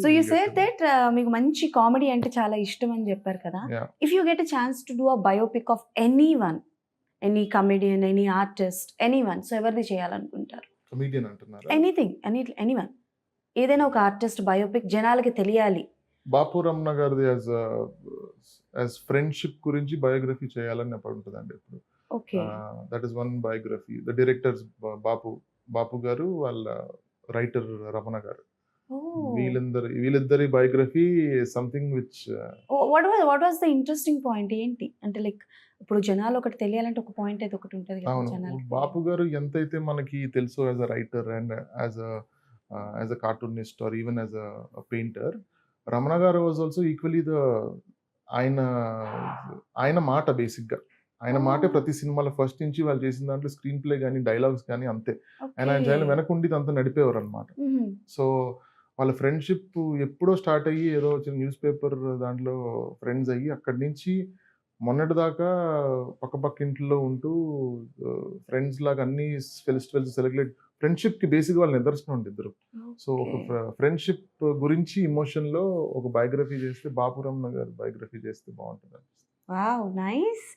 So you said that మీకు మంచి comedy అంటే చాలా ఇష్టం అని చెప్పారు కదా. If you get a chance to do a biopic of anyone, any comedian, any artist, anyone, so ఎవరిది చేయాలనుకుంటారు? కమెడియన్ అంటున్నారా? ఎనీథింగ్, ఎనీవన్, ఏదైనా ఒక ఆర్టిస్ట్ బయోపిక్ జనాలకి తెలియాలి. బాపు రమణ గారిది యాజ్ ఫ్రెండ్షిప్ గురించి బయోగ్రఫీ చేయాలని ఎప్పుడు ఉంటుందండి ఇప్పుడు. Okay. That is one biography. The directors Bapu గారు, వాళ్ళ రైటర్ రమణ గారు. వీళ్ళిద్దరి biography something which what was the interesting point ఏంటి అంటే, లైక్ ఇప్పుడు జనాలు ఒకటి తెలియాలంటే ఒక పాయింట్ అయితే ఒకటి ఉంటుంది కదా అవును. జనాలకి. బాపు గారు ఎంతైతే మనకి తెలుసో as a writer and as a cartoonist or even as a painter, Ramana గారు వాజ్ ఆల్సో ఈక్వలీ ఆయన ఆయన మాట బేసిక్గా ఆయన మాటే ప్రతి సినిమాలో ఫస్ట్ నుంచి వాళ్ళు చేసిన దాంట్లో స్క్రీన్ ప్లే కానీ డైలాగ్స్ కానీ అంతే. ఆయన ఆయన వెనకుండి అంతా నడిపేవారు అనమాట. సో వాళ్ళ ఫ్రెండ్షిప్ ఎప్పుడో స్టార్ట్ అయ్యి ఏదో వచ్చిన న్యూస్ పేపర్ దాంట్లో ఫ్రెండ్స్ అయ్యి అక్కడి నుంచి మొన్నటి దాకా పక్క ఇంట్లో ఉంటూ ఫ్రెండ్స్ లాగా అన్ని ఫెస్టివల్స్ సెలబ్రేట్, ఫ్రెండ్షిప్ కి బేసిక్ వాళ్ళ నిదర్శనం ఉంది ఇద్దరు. సో ఒక ఫ్రెండ్షిప్ గురించి ఇమోషన్ లో ఒక బయోగ్రఫీ చేస్తే బాపు రమణ గారు బయోగ్రఫీ చేస్తే బాగుంటుంది. Wow, nice.